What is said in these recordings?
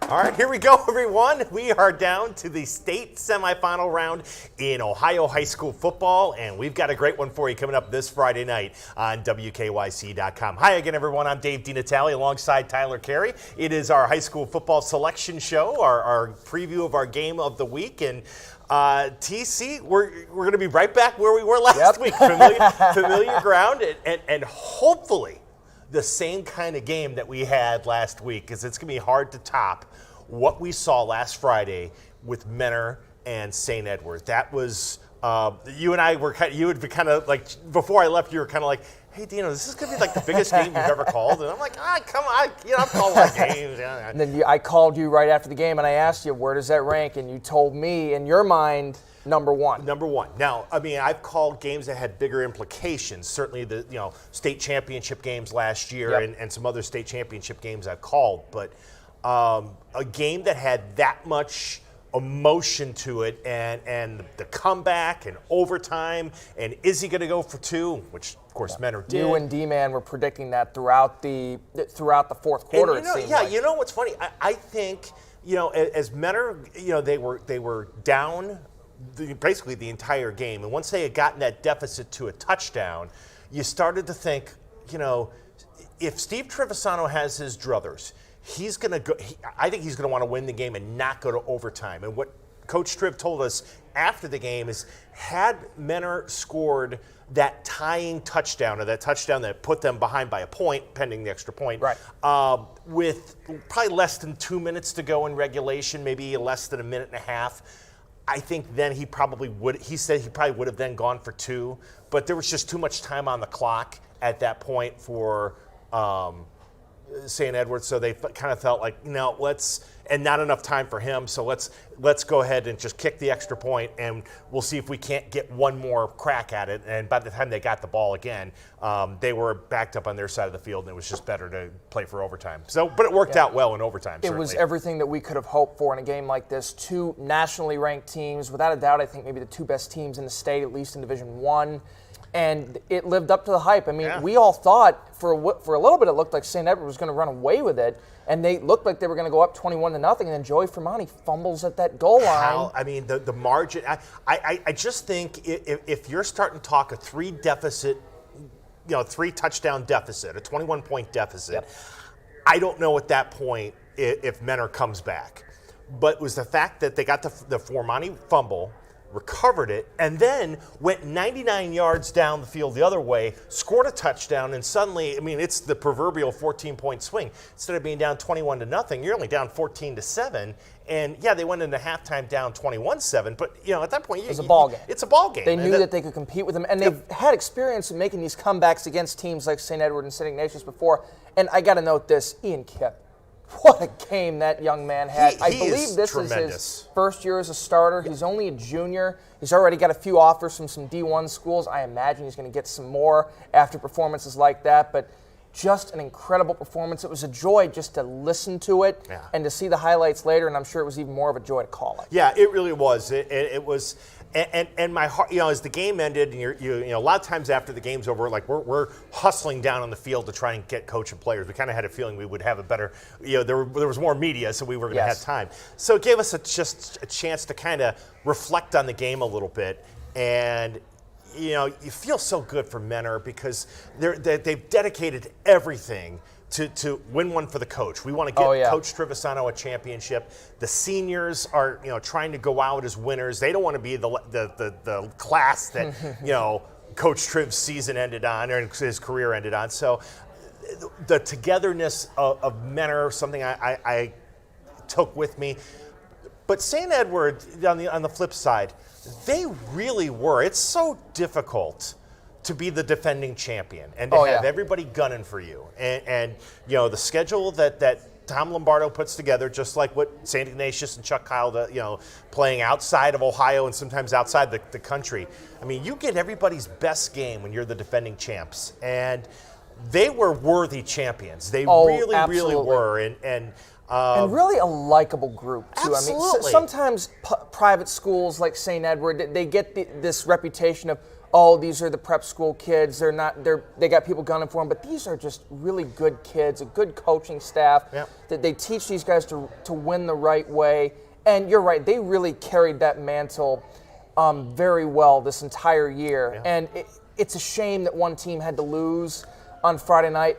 All right, here we go, everyone. We are down to the state semifinal round in Ohio high school football, and we've got a great one for you coming up this Friday night on WKYC.com. Hi again, everyone. I'm Dave DeNatale alongside Tyler Carey. It is our high school football selection show, our preview of our game of the week, and TC, we're going to be right back where we were last week, familiar ground, and hopefully the same kind of game that we had last week, because it's going to be hard to top what we saw last Friday with Mentor and St. Edward. That was, you and I were you would be kind of like, before I left, you were kind of like, hey, Dino, this is going to be like the biggest game you've ever called. And I'm like, come on, I'm calling my games. And then I called you right after the game, and I asked you, where does that rank? And you told me, in your mind, number one. Number one. Now, I mean, I've called games that had bigger implications. Certainly the state championship games last year and some other state championship games I've called. But a game that had that much emotion to it and the comeback and overtime, and is he going to go for two, which of course Mentor did. You and D-Man were predicting that throughout the fourth quarter. And you know what's funny? I think as Mentor, they were down basically the entire game, and once they had gotten that deficit to a touchdown, you started to think, if Steve Trevisano has his druthers, he's going to go. I think he's going to want to win the game and not go to overtime. And what Coach Triv told us after the game is, had Mentor scored that tying touchdown, or that touchdown that put them behind by a point, pending the extra point, right, with probably less than 2 minutes to go in regulation, maybe less than a minute and a half, I think then he probably would. He said he probably would have then gone for two, but there was just too much time on the clock at that point for St. Edward, so they kind of felt like, and not enough time for him, so let's go ahead and just kick the extra point, and we'll see if we can't get one more crack at it. And by the time they got the ball again, they were backed up on their side of the field, and it was just better to play for overtime. But it worked out well in overtime. It was everything that we could have hoped for in a game like this. Two nationally ranked teams, without a doubt, I think maybe the two best teams in the state, at least in Division I. And it lived up to the hype. I mean, we all thought for a little bit it looked like St. Edward was going to run away with it, and they looked like they were going to go up 21-0, and then Joey Fermani fumbles at that goal line. I mean, the margin. I just think if you're starting to talk a three touchdown deficit, a 21-point deficit, I don't know at that point if Mentor comes back. But it was the fact that they got the Fermani fumble, recovered it, and then went 99 yards down the field the other way, scored a touchdown, and suddenly, I mean, it's the proverbial 14-point swing. Instead of being down 21-0, you're only down 14-7. And they went into halftime down 21-7, but at that point, it's a ball game. It's a ball game. They knew that they could compete with them, and they've had experience in making these comebacks against teams like St. Edward and St. Ignatius before. And I got to note this: Ian Kipp. What a game that young man had. I believe this tremendous. Is his first year as a starter. He's only a junior. He's already got a few offers from some D1 schools. I imagine he's going to get some more after performances like that. But just an incredible performance. It was a joy just to listen to it and to see the highlights later, and I'm sure it was even more of a joy to call it. Yeah, it really was. It was. And my heart, as the game ended, and a lot of times after the game's over, like we're hustling down on the field to try and get coach and players. We kind of had a feeling we would have a better, there was more media, so we were going to have time. So it gave us just a chance to kind of reflect on the game a little bit, and you feel so good for Mentor because they've dedicated everything to win one for the coach. We want to get Coach Trevisano a championship. The seniors are, trying to go out as winners. They don't want to be the class that, Coach Triv's season ended on, or his career ended on. So the togetherness of Mentor, something I took with me. But St. Edward, on the flip side, they really were. It's so difficult to be the defending champion and to have everybody gunning for you. And the schedule that Tom Lombardo puts together, just like what St. Ignatius and Chuck Kyle, playing outside of Ohio and sometimes outside the country. I mean, you get everybody's best game when you're the defending champs. And they were worthy champions. They really were. And really a likable group, too. Absolutely. I mean, sometimes private schools like St. Edward, they get this reputation of, oh, these are the prep school kids. They got people gunning for them, but these are just really good kids, a good coaching staff. Yep. That they teach these guys to win the right way. And you're right, they really carried that mantle very well this entire year. Yeah. And it's a shame that one team had to lose on Friday night.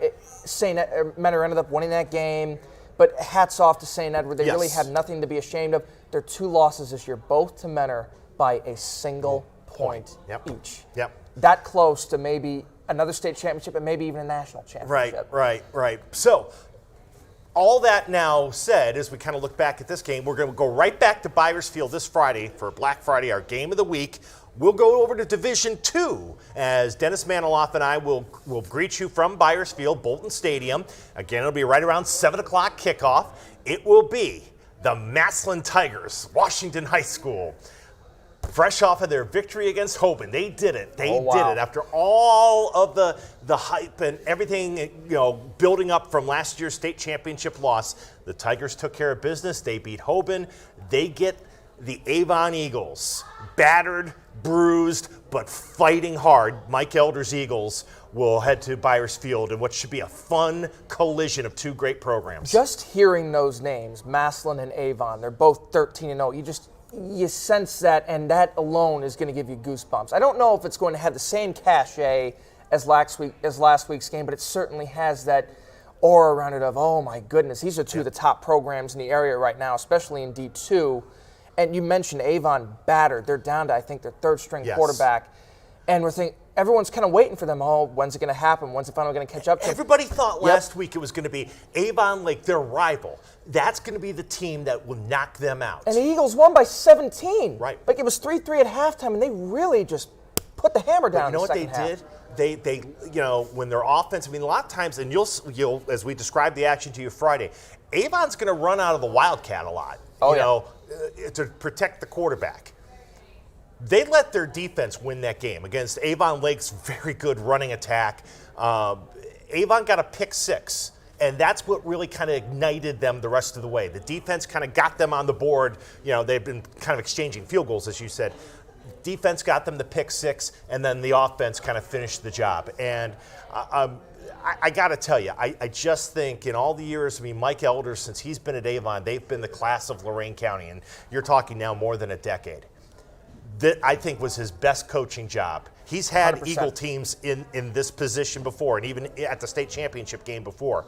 Mentor ended up winning that game, but hats off to St. Edward. They really had nothing to be ashamed of. Their 2 losses this year, both to Mentor by a single point each. Yep. That close to maybe another state championship and maybe even a national championship. Right. So, all that now said, as we kind of look back at this game, we're going to go right back to Byers Field this Friday for Black Friday, our game of the week. We'll go over to Division II as Dennis Maniloff and I will greet you from Byers Field, Bolton Stadium. Again, it'll be right around 7 o'clock kickoff. It will be the Massillon Tigers, Washington High School. Fresh off of their victory against Hoban. They did it. They did it. After all of the hype and everything, building up from last year's state championship loss, the Tigers took care of business. They beat Hoban. They get the Avon Eagles, battered, bruised, but fighting hard. Mike Elder's Eagles will head to Byers Field in what should be a fun collision of 2 great programs. Just hearing those names, Massillon and Avon, they're both 13-0. You sense that, and that alone is going to give you goosebumps. I don't know if it's going to have the same cachet as last week's game, but it certainly has that aura around it of, oh my goodness, these are 2 of the top programs in the area right now, especially in D2. And you mentioned Avon battered. They're down to, I think, their 3rd-string quarterback. And we're thinking, everyone's kind of waiting for them. Oh, when's it going to happen? When's it finally going to catch up to them? Everybody thought last week it was going to be Avon, like their rival. That's going to be the team that will knock them out. And the Eagles won by 17. Right. Like it was 3-3 at halftime, and they really just put the hammer down. You know in the what they second half. did? They when their offense. I mean, a lot of times, and you'll as we described the action to you Friday, Avon's going to run out of the Wildcat a lot. To protect the quarterback. They let their defense win that game against Avon Lake's very good running attack. Avon got a pick 6, and that's what really kind of ignited them the rest of the way. The defense kind of got them on the board. They've been kind of exchanging field goals, as you said. Defense got them the pick 6, and then the offense kind of finished the job. And I got to tell you, I just think in all the years, Mike Elder, since he's been at Avon, they've been the class of Lorain County, and you're talking now more than a decade. That I think was his best coaching job. He's had 100%. Eagle teams in this position before, and even at the state championship game before.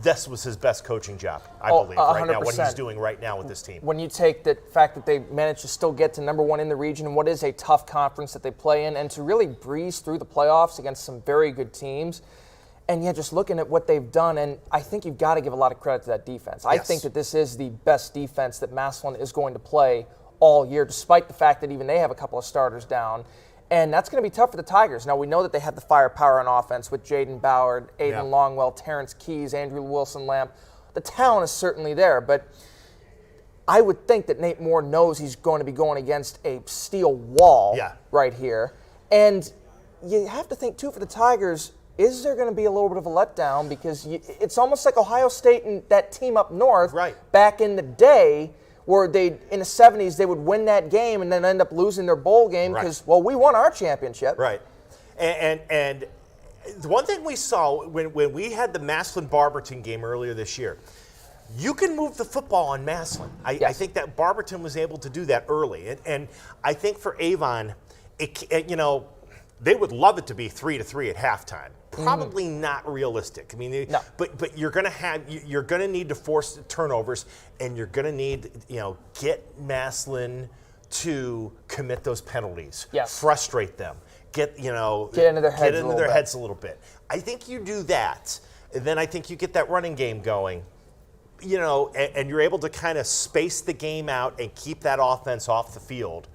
This was his best coaching job, I believe, 100%. right now, what he's doing right now with this team. When you take the fact that they managed to still get to number 1 in the region, and what is a tough conference that they play in, and to really breeze through the playoffs against some very good teams, and just looking at what they've done, and I think you've got to give a lot of credit to that defense. I think that this is the best defense that Massillon is going to play all year, despite the fact that even they have a couple of starters down. And that's going to be tough for the Tigers. Now, we know that they have the firepower on offense with Jaden Ballard, Aiden Longwell, Terrence Keys, Andrew Wilson-Lamp. The talent is certainly there, but I would think that Nate Moore knows he's going to be going against a steel wall right here. And you have to think, too, for the Tigers, is there going to be a little bit of a letdown? Because it's almost like Ohio State and that team up north back in the day, where in the 70s, they would win that game and then end up losing their bowl game because, we won our championship. Right. And the one thing we saw when we had the Massillon-Barberton game earlier this year, you can move the football on Massillon. I think that Barberton was able to do that early. And I think for Avon, they would love it to be 3-3 at halftime. Probably not realistic. But you're going to need to force turnovers, and you're going to need get Massillon to commit those penalties. Frustrate them. Get into their heads a little bit. I think you do that, and then I think you get that running game going. And you're able to kind of space the game out and keep that offense off the field.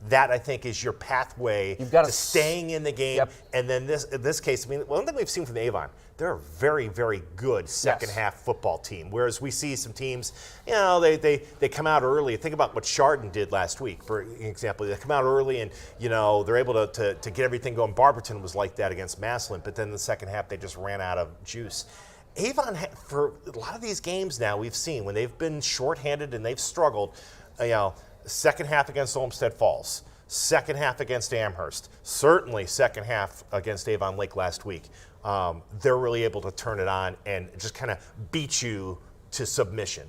That, I think, is your pathway to staying in the game. And then in this case, one thing we've seen from the Avon, they're a very, very good second-half football team. Whereas we see some teams, they come out early. Think about what Chardon did last week, for example. They come out early and, they're able to get everything going. Barberton was like that against Massillon, but then in the second half, they just ran out of juice. Avon, for a lot of these games now we've seen, when they've been shorthanded and they've struggled, second half against Olmsted Falls. second half against Amherst, certainly second half against Avon Lake last week. They're really able to turn it on and just kind of beat you to submission.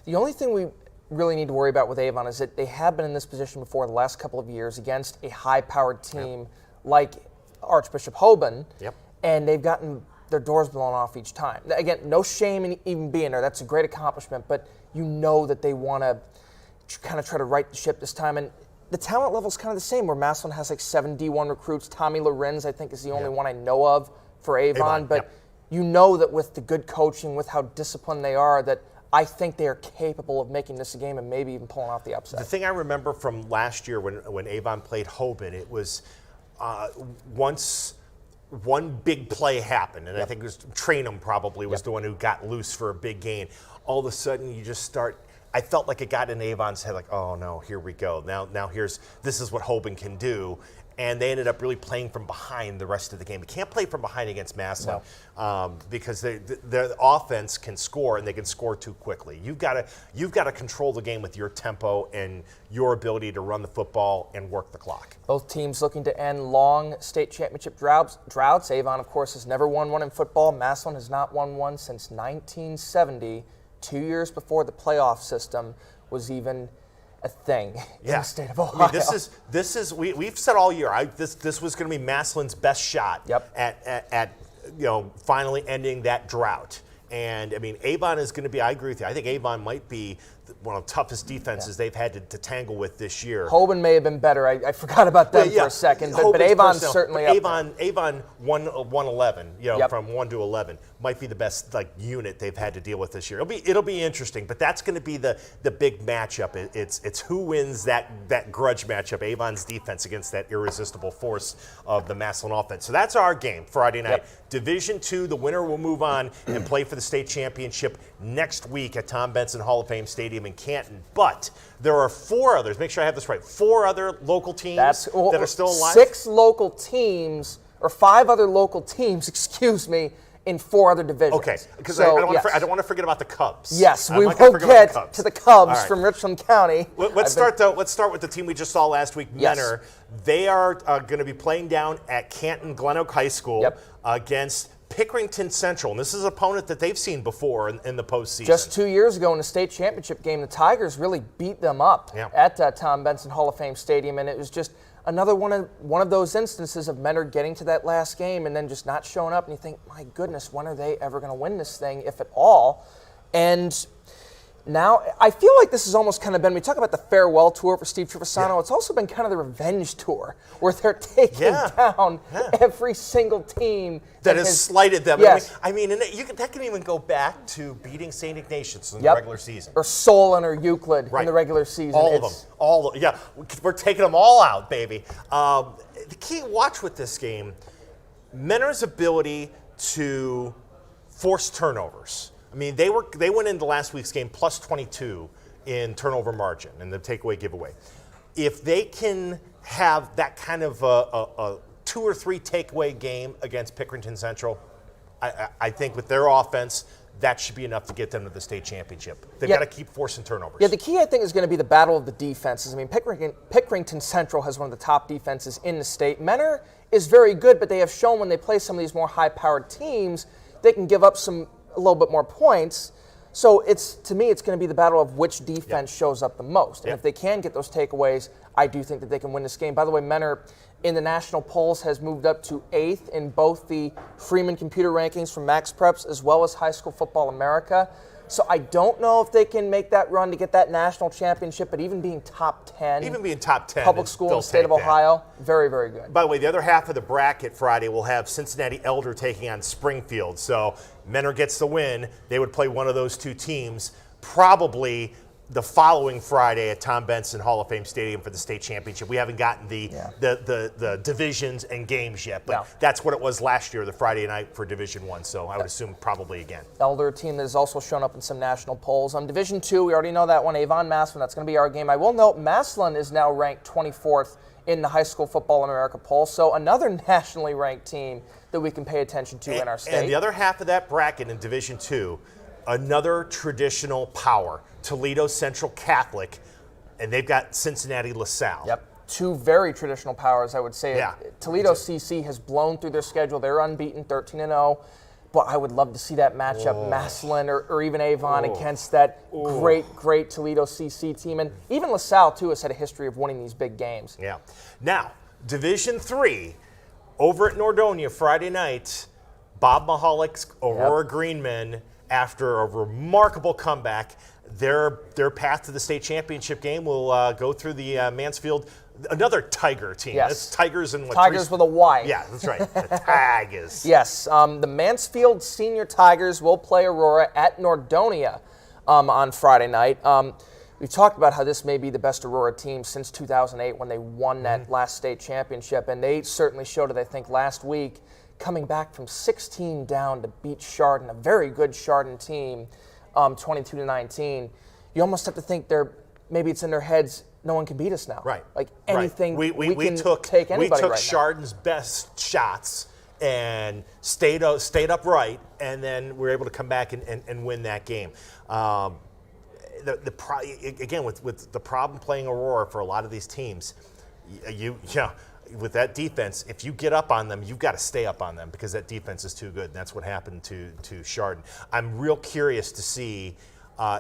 The only thing we really need to worry about with Avon is that they have been in this position before the last couple of years against a high-powered team like Archbishop Hoban, and they've gotten their doors blown off each time. Again, no shame in even being there. That's a great accomplishment, but you know that they want to kind of try to right the ship this time. And the talent level is kind of the same, where Massillon has like 7 D1 recruits. Tommy Lorenz, I think, is the only one I know of for Avon. But you know that with the good coaching, with how disciplined they are, that I think they are capable of making this a game and maybe even pulling off the upset. The thing I remember from last year when Avon played Hoban, it was once one big play happened, and I think it was Trainum probably was the one who got loose for a big gain. All of a sudden, you just start. I felt like it got in Avon's head, like, oh no, here we go. Now this is what Hoban can do. And they ended up really playing from behind the rest of the game. You can't play from behind against Massillon because their offense can score, and they can score too quickly. You've got to control the game with your tempo and your ability to run the football and work the clock. Both teams looking to end long state championship droughts. Avon, of course, has never won one in football. Massillon has not won one since 1970, 2 years before the playoff system was even a thing in the state of Ohio. I mean, this is we've said all year. This was going to be Massillon's best shot at finally ending that drought. And I mean, Avon is going to be. I agree with you. I think Avon might be one of the toughest defenses they've had to tangle with this year. Hoban may have been better. I forgot about them for a second, but Avon's certainly up there. Avon 111, from 1 to 11 might be the best unit they've had to deal with this year. It'll be interesting, but that's going to be the big matchup. It's who wins that grudge matchup, Avon's defense against that irresistible force of the Massillon offense. So that's our game Friday night. Division II, the winner will move on and play for the state championship next week at Tom Benson Hall of Fame Stadium in Canton. But there are 4 others, make sure I have this right, 4 other local teams that are still alive? 6 local teams, or 5 other local teams, excuse me, in 4 other divisions. Okay, because I don't want to forget about the Cubs. Yes, we will get to the Cubs from Richland County. Let's start with the team we just saw last week, Menor. They are going to be playing down at Canton Glen Oak High School against Pickerington Central. And this is an opponent that they've seen before in the postseason. Just 2 years ago in the state championship game, the Tigers really beat them up at Tom Benson Hall of Fame Stadium, and it was just another one of those instances of Menor getting to that last game and then just not showing up, and you think, my goodness, when are they ever going to win this thing, if at all? And now I feel like this has almost kind of been, we talk about the farewell tour for Steve Trevisano, it's also been kind of the revenge tour, where they're taking down every single team that has slighted them. Yes. I mean, that can even go back to beating St. Ignatius in the regular season. Or Solon or Euclid in the regular season. All of them. We're taking them all out, baby. The key watch with this game, Menor's ability to force turnovers. I mean, they went into last week's game plus 22 in turnover margin and the takeaway giveaway. If they can have that kind of a 2 or 3 takeaway game against Pickerington Central, I think with their offense, that should be enough to get them to the state championship. They've got to keep forcing turnovers. Yeah, the key, I think, is going to be the battle of the defenses. I mean, Pickerington Central has one of the top defenses in the state. Menor is very good, but they have shown when they play some of these more high-powered teams, they can give up a little bit more points. So to me, it's going to be the battle of which defense shows up the most. And if they can get those takeaways, I do think that they can win this game. By the way, Menor in the national polls has moved up to 8th in both the Freeman computer rankings from Max Preps as well as High School Football America. So I don't know if they can make that run to get that national championship, but even being top 10. Even being top 10. Public school in the state of Ohio, very, very good. By the way, the other half of the bracket Friday will have Cincinnati Elder taking on Springfield. So Menor gets the win. They would play one of those 2 teams probably the following Friday at Tom Benson Hall of Fame Stadium for the state championship. We haven't gotten the divisions and games yet, but that's what it was last year, the Friday night for Division I. So I would assume probably again. Elder team that has also shown up in some national polls. Division II, we already know that one, Avon Massillon, that's going to be our game. I will note Massillon is now ranked 24th in the High School Football America poll, so another nationally ranked team that we can pay attention to in our state. And the other half of that bracket in Division II, another traditional power, Toledo Central Catholic, and they've got Cincinnati LaSalle. two very traditional powers, I would say. Yeah. Toledo CC has blown through their schedule. They're unbeaten, 13-0. But I would love to see that matchup, Massillon or even Avon against that great Toledo CC team. And even LaSalle, too, has had a history of winning these big games. Yeah. Now, Division III, over at Nordonia Friday night, Bob Mahalik, Aurora Greenmen, after a remarkable comeback, their path to the state championship game will go through the Mansfield, another Tiger team. Yes. That's Tigers and what? Tigers with a Y. Yeah, that's right. The Tigers. Yes. The Mansfield Senior Tigers will play Aurora at Nordonia on Friday night. We've talked about how this may be the best Aurora team since 2008 when they won that last state championship, and they certainly showed it, I think, last week, coming back from 16 down to beat Chardon, a very good Chardon team, 22-19. You almost have to think maybe it's in their heads, no one can beat us now. Right. Like anything, right. we can take anybody We took right Chardon's best shots and stayed upright, and then we were able to come back and win that game. Again, with the problem playing Aurora for a lot of these teams, with that defense, if you get up on them, you've got to stay up on them because that defense is too good, and that's what happened to Chardon. I'm real curious to see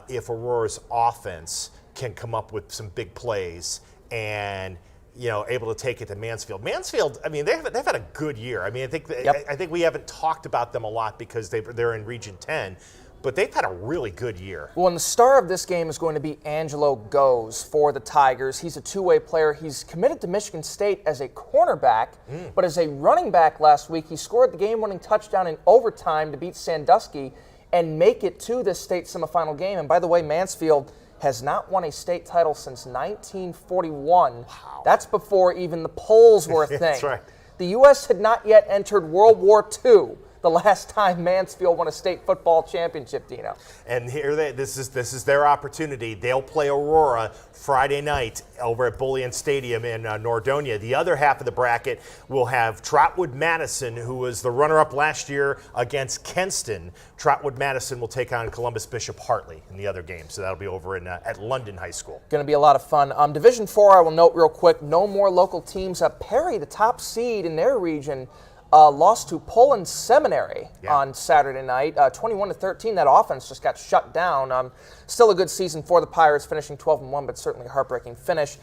if Aurora's offense can come up with some big plays and able to take it to Mansfield. Mansfield, I mean, they've had a good year. I mean, I think we haven't talked about them a lot because they're in Region 10. But they've had a really good year. Well, and the star of this game is going to be Angelo Goes for the Tigers. He's a two-way player. He's committed to Michigan State as a cornerback, but as a running back last week, he scored the game-winning touchdown in overtime to beat Sandusky and make it to this state semifinal game. And by the way, Mansfield has not won a state title since 1941. Wow. That's before even the polls were a thing. That's right. The U.S. had not yet entered World War II. The last time Mansfield won a state football championship, Dino. And here this is their opportunity. They'll play Aurora Friday night over at Bullion Stadium in Nordonia. The other half of the bracket will have Trotwood Madison, who was the runner-up last year against Kenston. Trotwood Madison will take on Columbus Bishop Hartley in the other game. So that'll be over at London High School. Going to be a lot of fun. Division 4, I will note real quick, no more local teams. Perry, the top seed in their region, lost to Poland Seminary on Saturday night, 21-13. That offense just got shut down. Still a good season for the Pirates, finishing 12-1, but certainly a heartbreaking finish.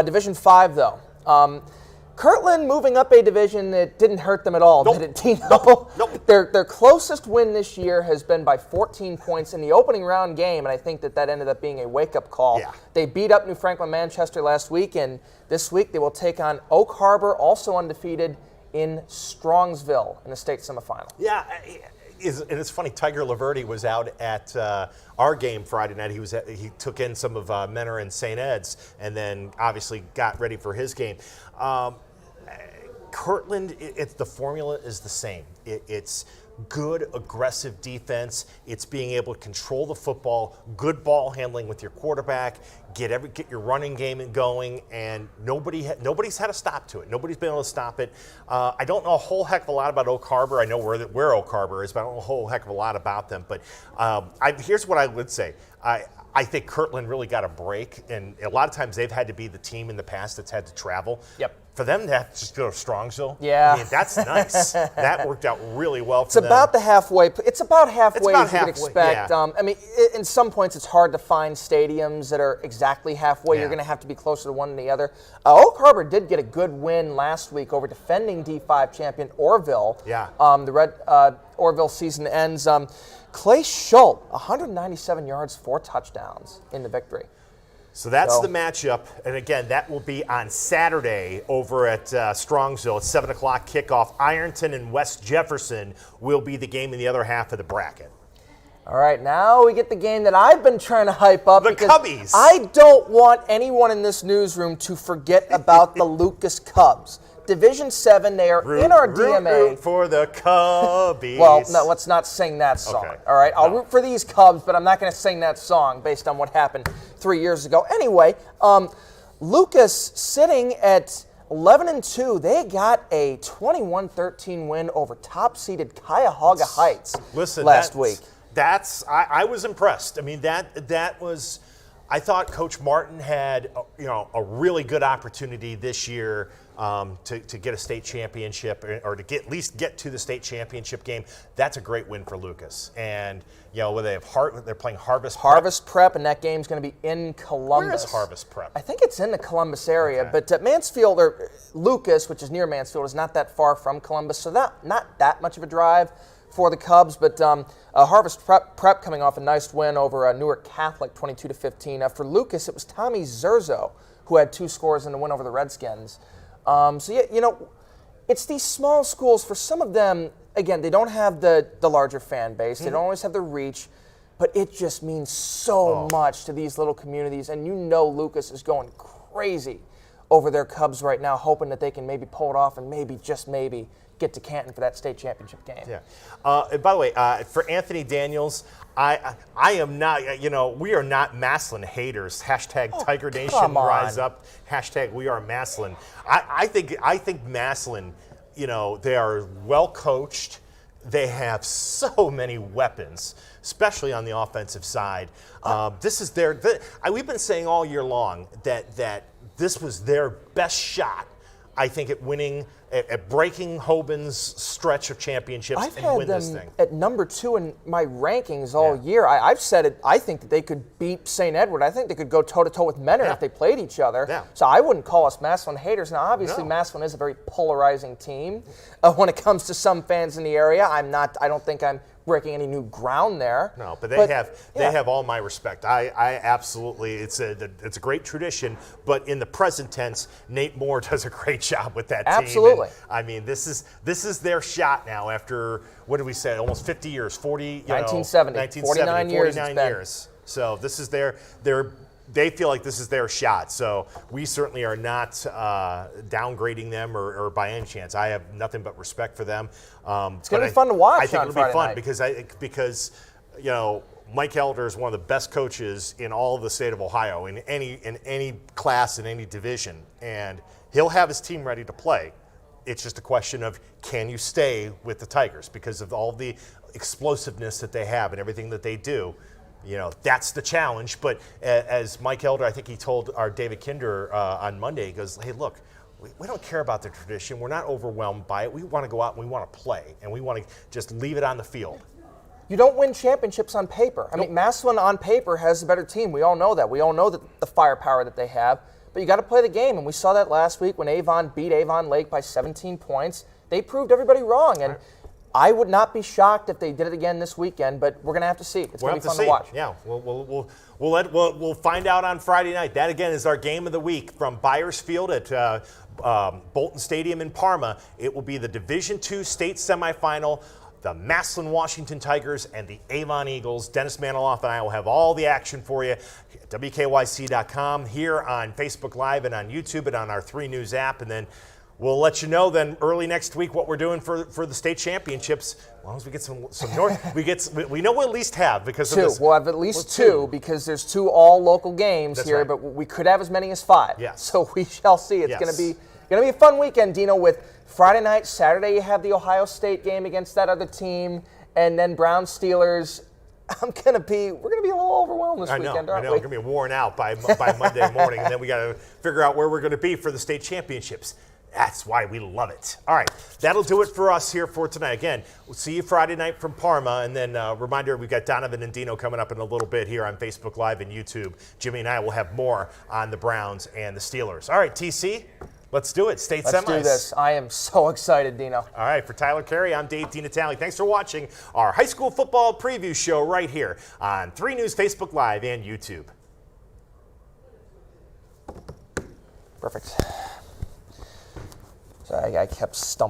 Division 5, though. Kirtland moving up a division that didn't hurt them at all, did it, Dino? Nope. Their closest win this year has been by 14 points in the opening round game, and I think that ended up being a wake-up call. Yeah. They beat up New Franklin Manchester last week, and this week they will take on Oak Harbor, also undefeated, in Strongsville in the state semifinal. Yeah, and it's funny. Tiger Laverty was out at our game Friday night. He took in some of Menor and St. Ed's, and then obviously got ready for his game. Kirtland, the formula is the same. It's good, aggressive defense. It's being able to control the football, good ball handling with your quarterback, get your running game going, and nobody's had a stop to it. Nobody's been able to stop it. I don't know a whole heck of a lot about Oak Harbor. I know where Oak Harbor is, but I don't know a whole heck of a lot about them. But here's what I would say. I think Kirtland really got a break, and a lot of times they've had to be the team in the past that's had to travel. Yep. For them to have to just go to Strongsville, yeah, I mean, that's nice. That worked out really well for them. It's about halfway as you would expect. Yeah. I mean, in some points it's hard to find stadiums that are exactly halfway. Yeah. You're going to have to be closer to one than the other. Oak Harbor did get a good win last week over defending D5 champion Orville. Yeah. The Red Orville season ends. Clay Schultz, 197 yards, 4 touchdowns in the victory. So that's the matchup, and again, that will be on Saturday over at Strongsville at 7 o'clock kickoff. Ironton and West Jefferson will be the game in the other half of the bracket. All right, now we get the game that I've been trying to hype up. The Cubbies. I don't want anyone in this newsroom to forget about the Lucas Cubs. Division 7, they are in our DMA. Root for the Cubbies. Well, no, let's not sing that song. Okay. All right, I'll root for these Cubs, but I'm not going to sing that song based on what happened 3 years ago. Anyway, Lucas sitting at 11-2, they got a 21-13 win over top-seeded Cuyahoga Heights last week. I was impressed. I mean, that was. I thought Coach Martin had a really good opportunity this year to get a state championship or to at least get to the state championship game. That's a great win for Lucas. And where they have they're playing Harvest Prep, and that game's going to be in Columbus. Where is Harvest Prep? I think it's in the Columbus area, but Mansfield or Lucas, which is near Mansfield, is not that far from Columbus, so not that much of a drive for the Cubs. But Harvest Prep coming off a nice win over Newark Catholic, 22-15. For Lucas, it was Tommy Zerzo who had 2 scores in the win over the Redskins. It's these small schools. For some of them, again, they don't have the larger fan base. They don't always have the reach, but it just means so much to these little communities. And Lucas is going crazy over their Cubs right now, hoping that they can maybe pull it off and maybe, just maybe, get to Canton for that state championship game. Yeah. And by the way, for Anthony Daniels, I am not, we are not Massillon haters. Hashtag Tiger Nation rise up. Hashtag we are Massillon. I think Massillon, they are well coached. They have so many weapons, especially on the offensive side. This is we've been saying all year long that this was their best shot, I think, at winning, at breaking Hoban's stretch of championships and win this thing. I've had them at number 2 in my rankings all year. I've said it. I think that they could beat St. Edward. I think they could go toe-to-toe with Mentor if they played each other. Yeah. So I wouldn't call us Massillon haters. Now, obviously, Massillon is a very polarizing team when it comes to some fans in the area. I don't think I'm breaking any new ground there. No, but they have all my respect. I absolutely, it's a great tradition, but in the present tense, Nate Moore does a great job with that team. Absolutely. And, I mean, this is their shot now after, what did we say, almost 50 years, 1970, 49 years. So this is they feel like this is their shot. So we certainly are not downgrading them or by any chance. I have nothing but respect for them. It's going to be fun to watch. I think it'll be fun night. because Mike Elder is one of the best coaches in all of the state of Ohio in any class, in any division, and he'll have his team ready to play. It's just a question of, can you stay with the Tigers because of all the explosiveness that they have and everything that they do. That's the challenge. But as Mike Elder, I think he told our David Kinder on Monday, he goes, hey, look, we don't care about the tradition. We're not overwhelmed by it. We want to go out and we want to play, and we want to just leave it on the field. You don't win championships on paper. I mean, Massillon on paper has a better team. We all know that. We all know that the firepower that they have. But you got to play the game, and we saw that last week when Avon beat Avon Lake by 17 points. They proved everybody wrong, and I would not be shocked if they did it again this weekend, but we're going to have to see. It's going to be fun to watch. Yeah, we'll find out on Friday night. That, again, is our game of the week from Byers Field at Bolton Stadium in Parma. It will be the Division II state semifinal, the Massillon Washington Tigers and the Avon Eagles. Dennis Maniloff and I will have all the action for you at WKYC.com, here on Facebook Live and on YouTube and on our 3 News app. And then we'll let you know then early next week what we're doing for the state championships. As long as we get some north, we know we'll at least have because of this. We'll have at least 2 because there's 2 all local games here, but we could have as many as 5. Yes. So we shall see. It's going to be a fun weekend, Dino. With Friday night, Saturday you have the Ohio State game against that other team, and then Browns Steelers. We're going to be a little overwhelmed this weekend, aren't we? We're going to be worn out by Monday morning, and then we got to figure out where we're going to be for the state championships. That's why we love it. All right, that'll do it for us here for tonight. Again, we'll see you Friday night from Parma, and then reminder, we've got Donovan and Dino coming up in a little bit here on Facebook Live and YouTube. Jimmy and I will have more on the Browns and the Steelers. All right, TC, let's do it. State semis. Let's do this. I am so excited, Dino. All right, for Tyler Carey, I'm Dave DeNatale. Thanks for watching our high school football preview show right here on 3 News Facebook Live and YouTube. Perfect. So I kept stumbling.